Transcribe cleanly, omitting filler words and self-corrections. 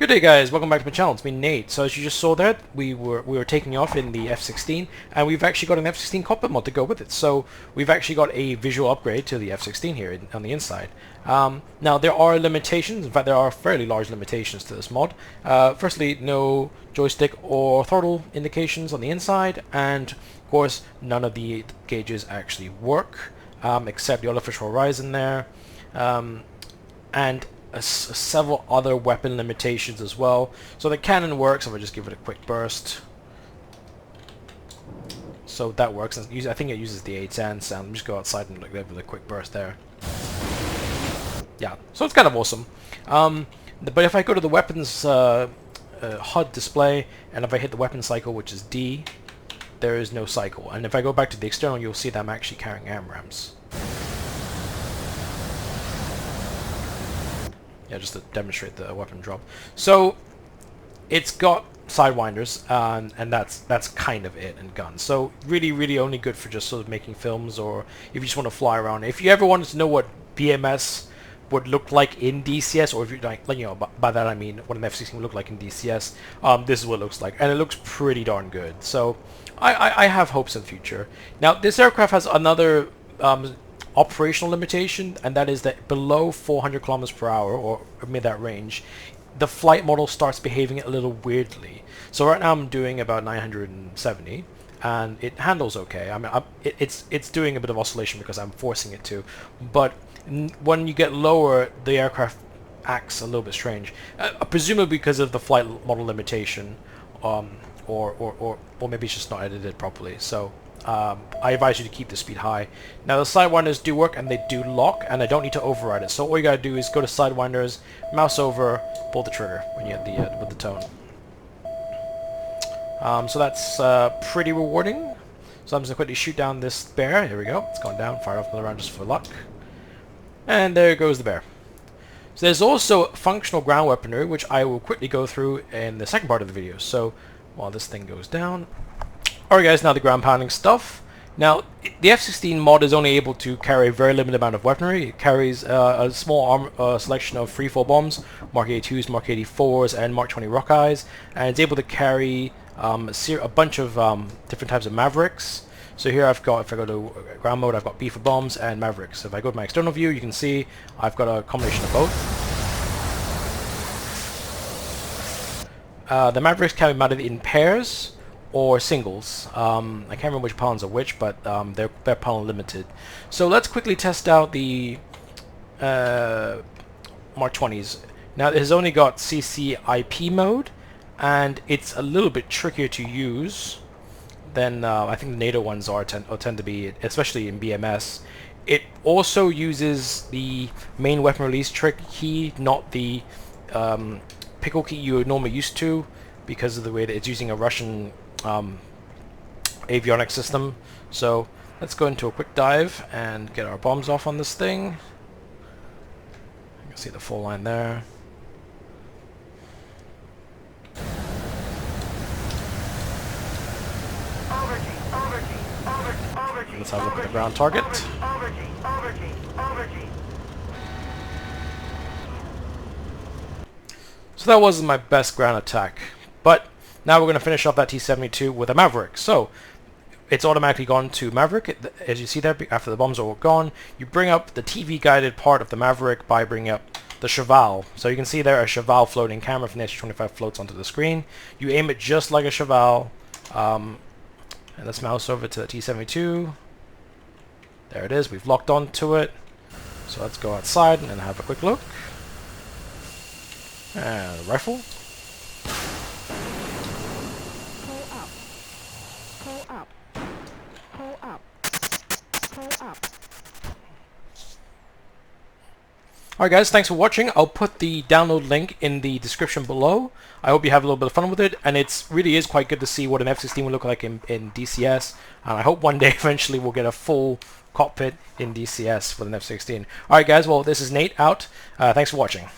Good day, guys. Welcome back to my channel. It's me, Nate. So as you just saw there, we were taking off in the F16, and we've actually got an F16 cockpit mod to go with it. So we've actually got a visual upgrade to the F16 here on the inside. Now there are limitations. In fact, there are fairly large limitations to this mod. Firstly, no joystick or throttle indications on the inside, and of course, none of the gauges actually work, except the artificial horizon there, and several other weapon limitations as well. So the cannon works, if I just give it a quick burst. So that works. I think it uses the A10 sound. Let me just go outside and look there with a quick burst there. Yeah, so it's kind of awesome. But if I go to the weapons HUD display, and if I hit the weapon cycle, which is D, there is no cycle. And if I go back to the external, you'll see that I'm actually carrying AMRAAMs. Yeah, just to demonstrate the weapon drop. So it's got sidewinders, and that's kind of it, and guns. So really only good for just sort of making films, or if you just want to fly around. If you ever wanted to know what BMS would look like in DCS, or if you like, you know, by that I mean what an F16 would look like in DCS, this is what it looks like, and it looks pretty darn good. So I have hopes in the future. Now this aircraft has another operational limitation, and that is that below 400 kilometers per hour, or mid that range, the flight model starts behaving a little weirdly. So right now I'm doing about 970, and it handles okay. I mean, it's doing a bit of oscillation because I'm forcing it to, but when you get lower, the aircraft acts a little bit strange, presumably because of the flight model limitation, or maybe it's just not edited properly. So I advise you to keep the speed high. Now the sidewinders do work, and they do lock, and I don't need to override it. So all you gotta do is go to sidewinders, mouse over, pull the trigger when you hit the with the tone. So that's pretty rewarding. So I'm just gonna quickly shoot down this bear. Here we go. It's gone down. Fire off another round just for luck. And there goes the bear. So there's also functional ground weaponry, which I will quickly go through in the second part of the video. So while this thing goes down. Alright guys, now the ground pounding stuff. Now the F16 mod is only able to carry a very limited amount of weaponry. It carries a small selection of free-fall bombs, Mark 82s, Mark 84s, and Mark 20 Rockeyes, and it's able to carry a bunch of different types of Mavericks. So here I've got, if I go to ground mode, I've got B for bombs and Mavericks. So if I go to my external view, you can see I've got a combination of both. The Mavericks can be mounted in pairs or singles. I can't remember which pylons are which, but they're pylon limited. So let's quickly test out the Mark 20s. Now it has only got CCIP mode, and it's a little bit trickier to use than I think the NATO ones tend to be, especially in BMS. It also uses the main weapon release trick key, not the pickle key you're normally used to, because of the way that it's using a Russian avionics system. So let's go into a quick dive and get our bombs off on this thing. You can see the full line there. Let's have a look at the ground target. So that wasn't my best ground attack, but now we're going to finish off that T-72 with a Maverick. So it's automatically gone to Maverick. As you see there, after the bombs are all gone, you bring up the TV guided part of the Maverick by bringing up the Cheval. So you can see there a Cheval floating camera from the H-25 floats onto the screen. You aim it just like a Cheval. And let's mouse over to the T-72. There it is. We've locked onto it. So let's go outside and have a quick look. And the rifle. Alright guys, thanks for watching. I'll put the download link in the description below. I hope you have a little bit of fun with it, and it really is quite good to see what an F16 will look like in DCS, and I hope one day eventually we'll get a full cockpit in DCS with an F16. Alright guys, well this is Nate out. Thanks for watching.